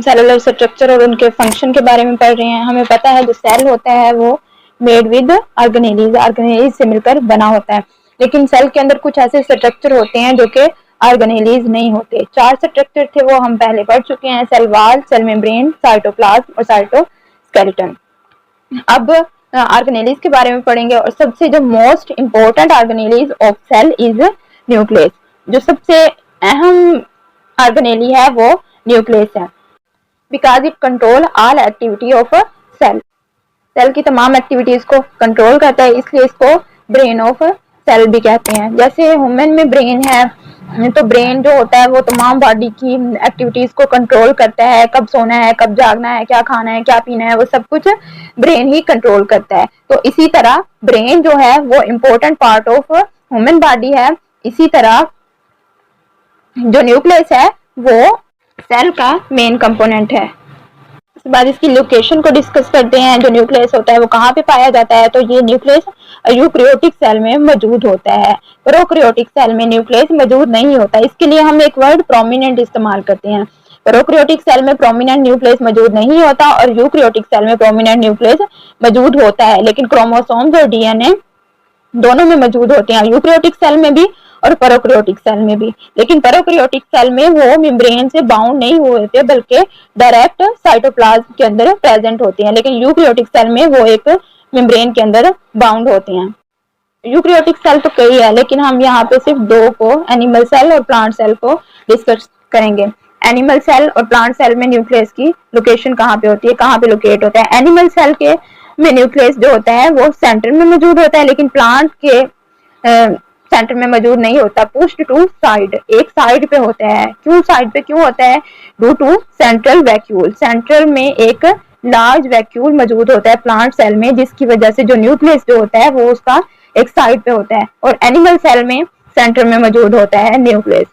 Cellular structure और उनके function के बारे में पढ़ रहे हैं। हमें पता है जो सेल होता है वो मेड विद ऑर्गेनेलीज, ऑर्गेनेलीज से मिलकर बना होता है, लेकिन सेल के अंदर कुछ ऐसे स्ट्रक्चर होते हैं जो कि ऑर्गेनेलीज नहीं होते। 4 स्ट्रक्चर थे वो हम पहले पढ़ चुके हैं, cell wall, cell membrane, cytoplasm और साइटोस्केलेटन। अब ऑर्गेनेलीज के बारे में पढ़ेंगे और सबसे जो most important organelles of cell is nucleus. जो सबसे अहम ऑर्गेनेली है वो न्यूक्लियस है, because it control all activity of cell. Cell की तमाम एक्टिविटीज को कंट्रोल करता है, इसलिए इसको ब्रेन ऑफ सेल भी कहते हैं। जैसे ह्यूमन में ब्रेन है, तो ब्रेन जो होता है वो तमाम बॉडी की एक्टिविटीज को कंट्रोल करता है, कब सोना है, कब जागना है, क्या खाना है, क्या पीना है, वो सब कुछ ब्रेन ही कंट्रोल करता है। तो इसी तरह ब्रेन जो है वो important part of human body है। इसी तरह जो न्यूक्लियस है वो सेल का मेन कंपोनेंट है। इसके बाद इसकी लोकेशन को डिस्कस करते हैं। जो न्यूक्लियस होता है वो कहाँ पे पाया जाता है, तो ये न्यूक्लियस यूकैरियोटिक सेल में मौजूद होता है। प्रोकैरियोटिक सेल में न्यूक्लियस मौजूद नहीं होता, इसके लिए हम एक वर्ड प्रोमिनेंट इस्तेमाल करते हैं। प्रोकैरियोटिक सेल में प्रोमिनेंट न्यूक्लियस मौजूद नहीं होता और यूकैरियोटिक सेल में प्रोमिनेंट न्यूक्लियस मौजूद होता है, लेकिन क्रोमोसोम्स और डीएनए दोनों में मौजूद होते हैं, यूकैरियोटिक सेल में भी और प्रोकैरियोटिक सेल में भी। लेकिन प्रोकैरियोटिक सेल में वो मेम्ब्रेन से बाउंड नहीं होते बल्कि डायरेक्ट साइटोप्लाज्म के अंदर प्रेजेंट होते हैं, लेकिन यूकैरियोटिक सेल में वो एक मेम्ब्रेन के अंदर बाउंड होते हैं। यूकैरियोटिक सेल तो कई है, लेकिन हम यहाँ पे सिर्फ 2 को, एनिमल सेल और प्लांट सेल को डिस्कस करेंगे। एनिमल सेल और प्लांट सेल में न्यूक्लियस की लोकेशन कहाँ पे होती है, कहाँ पे लोकेट होता है। एनिमल सेल के में न्यूक्लियस जो होता है वो सेंटर में मौजूद होता है, लेकिन प्लांट के सेंटर में मौजूद नहीं होता, पुश्ड टू साइड, एक साइड पे होता है। क्यों साइड पे क्यों होता है? Due to central vacuole, center में एक लार्ज वैक्यूल मौजूद होता है प्लांट सेल में, जिसकी वजह से जो न्यूक्लियस जो होता है वो उसका एक साइड पे होता है, और एनिमल सेल में सेंटर में मौजूद होता है न्यूक्लियस।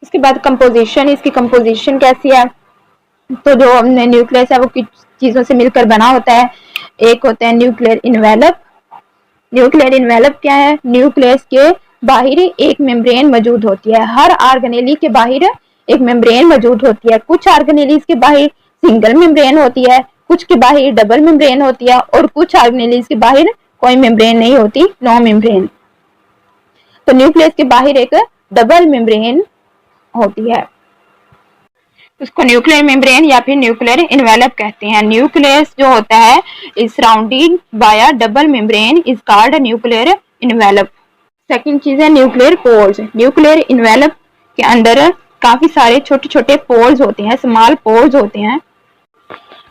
इसके बाद कंपोजिशन, इसकी कंपोजिशन कैसी है, तो जो न्यूक्लियस है वो किस चीजों से मिलकर बना होता है। एक होता है न्यूक्लियर इन्वेलप। न्यूक्लियर इन्वेलप क्या है? न्यूक्लियस के बाहर एक मेम्ब्रेन मौजूद होती है। हर ऑर्गेनेली के बाहर एक मेम्ब्रेन मौजूद होती है। कुछ ऑर्गेनेलीज के बाहर सिंगल मेम्ब्रेन होती है, कुछ के बाहर डबल मेम्ब्रेन होती है, और कुछ ऑर्गेनेलीज के बाहर कोई मेम्ब्रेन नहीं होती, नो मेम्ब्रेन। तो न्यूक्लियस के बाहर एक डबल मेम्ब्रेन होती है, उसको न्यूक्लियर मेम्ब्रेन या फिर न्यूक्लियर इन्वेलप कहते हैं। न्यूक्लियस जो होता है is surrounded by a double membrane is called nuclear envelope. Second चीज है न्यूक्लियर पोर्स। न्यूक्लियर इन्वेलप के अंदर काफी सारे छोटे छोटे पोर्स होते हैं, स्मॉल पोर्स होते हैं।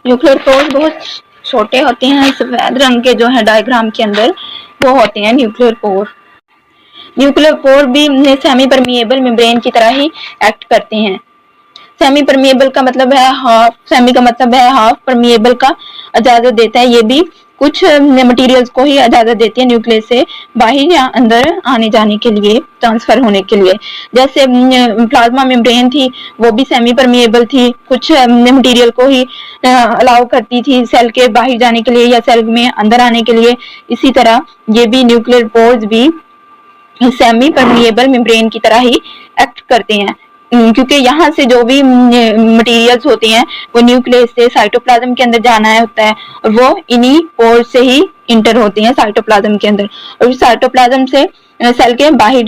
न्यूक्लियर पोर्स बहुत छोटे होते हैं, सफेद रंग के जो है डायग्राम के अंदर वो होते हैं न्यूक्लियर पोर। न्यूक्लियर पोर भी सेमी परमिएबल मेम्ब्रेन की तरह ही एक्ट करते हैं। सेमी परमिएबल का मतलब है हाफ, सेमी का मतलब है हाफ, परमिएबल का इजाजत देता है, ये भी कुछ मटेरियल्स को ही इजाजत देती है न्यूक्लियस से बाहर या अंदर आने जाने के लिए, ट्रांसफर होने के लिए। जैसे प्लाज्मा मेम्ब्रेन थी वो भी सेमी परमिएबल थी, कुछ मटेरियल को ही अलाउ करती थी सेल के बाहर जाने के लिए या सेल में अंदर आने के लिए। इसी तरह ये भी न्यूक्लियर पोर्स भी सेमी परमिएबल मेम्ब्रेन की तरह ही एक्ट करते हैं, क्योंकि यहाँ से जो भी मटेरियल्स होते हैं वो न्यूक्लियस से साइटोप्लाज्म के अंदर जाना होता है, और वो इन्हीं पोर्स से ही इंटर होते हैं साइटोप्लाज्म के अंदर, और साइटोप्लाज्म से सेल के बाहर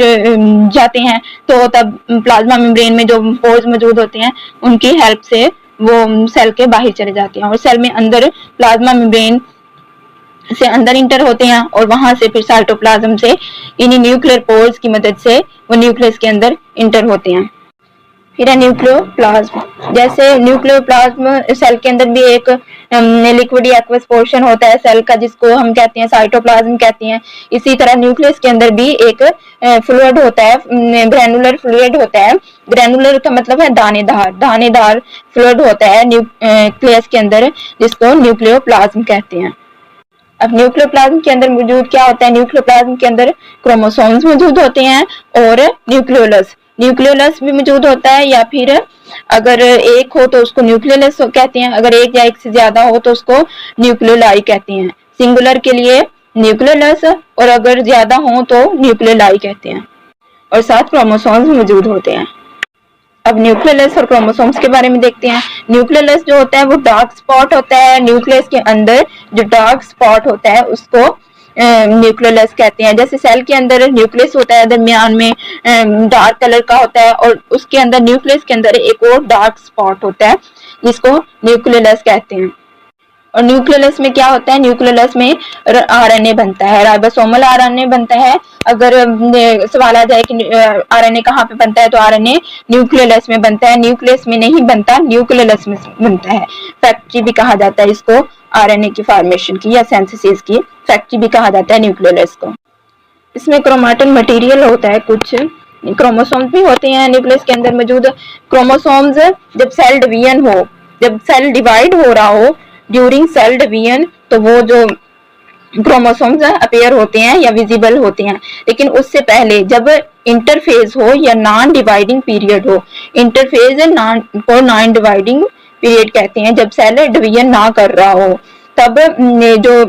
जाते हैं। तो तब प्लाज्मा मेम्ब्रेन में जो पोर्स मौजूद होते हैं उनकी हेल्प से वो सेल के बाहर चले जाते हैं, और सेल में अंदर प्लाज्मा मेम्ब्रेन से अंदर इंटर होते हैं, और वहां से फिर साइटोप्लाज्म से इन्हीं न्यूक्लियर पोर्स की मदद से वो न्यूक्लियस के अंदर इंटर होते हैं। फिर है न्यूक्लियोप्लाज्म। जैसे न्यूक्लियोप्लाज्म सेल के अंदर भी एक लिक्विड एक्वस पोर्शन होता है सेल का, जिसको हम कहते हैं साइटोप्लाज्म कहते हैं। इसी तरह न्यूक्लियस के अंदर भी एक फ्लूइड होता है, ग्रैनुलर फ्लूइड होता है। ग्रैनुलर का मतलब है दानेदार, दानेदार फ्लूइड होता है न्यूक्लियस के अंदर, जिसको न्यूक्लियोप्लाज्म कहते हैं। अब न्यूक्लियोप्लाज्म के अंदर मौजूद क्या होता है? न्यूक्लियोप्लाज्म के अंदर क्रोमोसोम्स मौजूद होते हैं और न्यूक्लियोलस, न्यूक्लियोलस भी मौजूद होता है, या फिर अगर एक हो तो उसको न्यूक्लियोलस कहते हैं, अगर एक या एक से ज्यादा हो तो उसको न्यूक्लियोलाई कहते हैं। सिंगुलर के लिए न्यूक्लियोलस, और अगर ज्यादा हो तो न्यूक्लियोलाई कहते हैं, और 7 क्रोमोसोम्स मौजूद होते हैं। अब न्यूक्लियस और क्रोमोसोम्स के बारे में देखते हैं। न्यूक्लियस जो होता है वो डार्क स्पॉट होता है। न्यूक्लियस के अंदर जो डार्क स्पॉट होता है उसको न्यूक्लियस कहते हैं। जैसे सेल के अंदर न्यूक्लियस होता है, दरमियान में डार्क कलर का होता है, और उसके अंदर न्यूक्लियस के अंदर एक और डार्क स्पॉट होता है जिसको न्यूक्लियस कहते हैं। और न्यूक्लियस में क्या होता है, न्यूक्लियस में आरएनए बनता है, राइबोसोमल आरएनए बनता है। अगर सवाल आ जाए कि आरएनए कहाँ पे बनता है, तो आरएनए न्यूक्लियस में बनता है। न्यूक्लियस में नहीं बनता, न्यूक्लियस में बनता है। फैक्ट्री भी कहा जाता है इसको, आरएनए की फॉर्मेशन की या सिंथेसिस की फैक्ट्री भी कहा जाता है न्यूक्लियस को। इसमें क्रोमैटिन मटेरियल होता है, कुछ क्रोमोसोम्स भी होते हैं न्यूक्लियस के अंदर मौजूद। क्रोमोसोम्स जब सेल डिवीजन हो, जब सेल डिवाइड हो रहा हो ड्यूरिंग सेल डिवीजन, तो वो जो क्रोमोसोम्स अपीयर होते हैं या विजिबल होते हैं। लेकिन उससे पहले जब इंटरफेज हो या नॉन डिवाइडिंग पीरियड हो, इंटरफेज को नॉन डिवाइडिंग पीरियड कहते हैं, जब सेल डिवीजन ना कर रहा हो, तब जो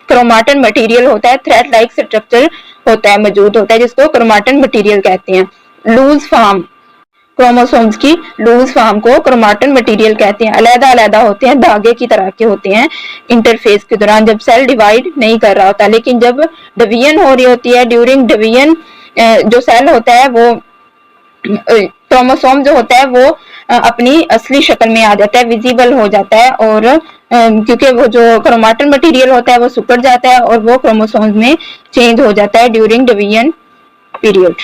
क्रोमैटिन मटेरियल होता है, थ्रेड लाइक स्ट्रक्चर होता है, मौजूद होता है, जिसको क्रोमैटिन मटेरियल कहते हैं। लूज फॉर्म, क्रोमोसोम्स की लूज फॉर्म को क्रोमैटिन मटेरियल कहते हैं। अलग अलग होते हैं, धागे की तरह के होते हैं इंटरफेस के दौरान, जब सेल डिवाइड नहीं कर रहा होता। लेकिन जब डिवीजन हो रही होती है, ड्यूरिंग डिवीजन जो सेल होता है वो क्रोमोसोम जो होता है वो अपनी असली शक्ल में आ जाता है, विजिबल हो जाता है। और क्योंकि वो जो क्रोमैटिन मटेरियल होता है वो सिकुड़ जाता है और वो क्रोमोसोम्स में चेंज हो जाता है ड्यूरिंग डिवीजन पीरियड।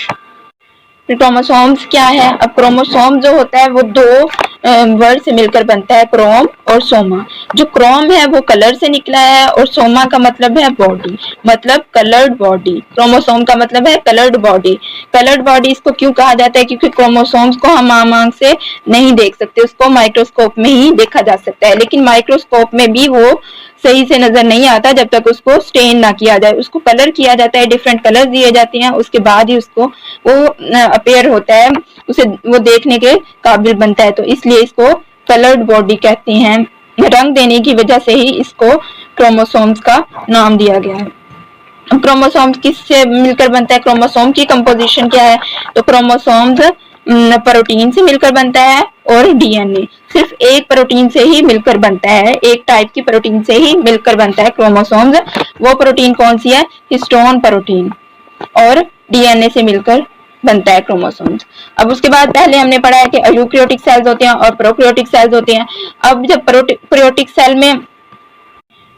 क्रोमोसोम्स क्या है? अब क्रोमोसोम जो होता है वो दो वर्ड से मिलकर बनता है, क्रोम और सोमा। जो क्रोम है वो कलर से निकला है और सोमा का मतलब है बॉडी, मतलब कलर्ड बॉडी। क्रोमोसोम का मतलब है कलर्ड बॉडी। कलर्ड बॉडी इसको क्यों कहा जाता है? क्योंकि क्रोमोसोम्स को हम आम आंख से नहीं देख सकते, उसको माइक्रोस्कोप में ही देखा जा सकता है। लेकिन माइक्रोस्कोप में भी वो सही से नजर नहीं आता जब तक उसको स्टेन ना किया जाए। उसको कलर किया जाता है, डिफरेंट कलर दिए जाते हैं, उसके बाद ही उसको वो अपीयर होता है, उसे वो देखने के काबिल बनता है। तो इसलिए इसको कलर्ड बॉडी कहते हैं। रंग देने की वजह से ही इसको क्रोमोसोम्स का नाम दिया गया है। क्रोमोसोम्स किससे मिलकर बनता है? क्रोमोसोम की कंपोजिशन क्या है? तो क्रोमोसोम्स प्रोटीन से मिलकर बनता है और डीएनए सिर्फ एक प्रोटीन से ही मिलकर बनता है, एक टाइप की प्रोटीन से ही मिलकर बनता है क्रोमोसोम्स। वो प्रोटीन कौन सी है? Histone protein. और डीएनए से मिलकर बनता है क्रोमोसोम्स। अब उसके बाद पहले हमने पढ़ा है कि यूकैरियोटिक सेल्स होते हैं और प्रोकैरियोटिक सेल्स होते हैं। अब जब प्रोकैरियोटिक सेल में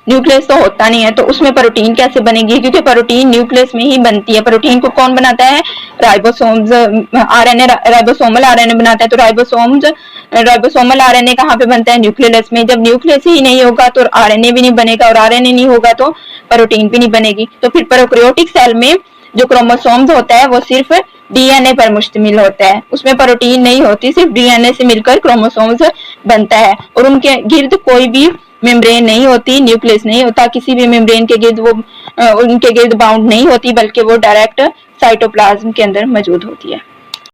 न्यूक्लियस तो होता नहीं है, तो उसमें प्रोटीन कैसे बनेगी? क्योंकि प्रोटीन न्यूक्लियस में ही बनती है। प्रोटीन को कौन बनाता है? राइबोसोम्स, आरएनए, राइबोसोमल आरएनए बनाता है। तो राइबोसोमल आरएनए कहाँ पे बनता है? न्यूक्लियस में। जब न्यूक्लियस ही नहीं होगा तो आरएनए भी नहीं बनेगा, और आरएनए नहीं होगा तो प्रोटीन भी नहीं बनेगी। तो फिर प्रोकैरियोटिक सेल में जो क्रोमोसोम्स होता है वो सिर्फ डीएनए पर मुश्तमिल होता है, उसमें प्रोटीन नहीं होती, सिर्फ डीएनए से मिलकर क्रोमोसोम्स बनता है। और उनके गिर्द कोई भी मेम्ब्रेन नहीं होती, न्यूक्लियस नहीं होता, किसी भी मेम्ब्रेन के गिर्द वो उनके गिर्द बाउंड नहीं होती, बल्कि वो डायरेक्ट साइटोप्लाज्म के अंदर मौजूद होती है।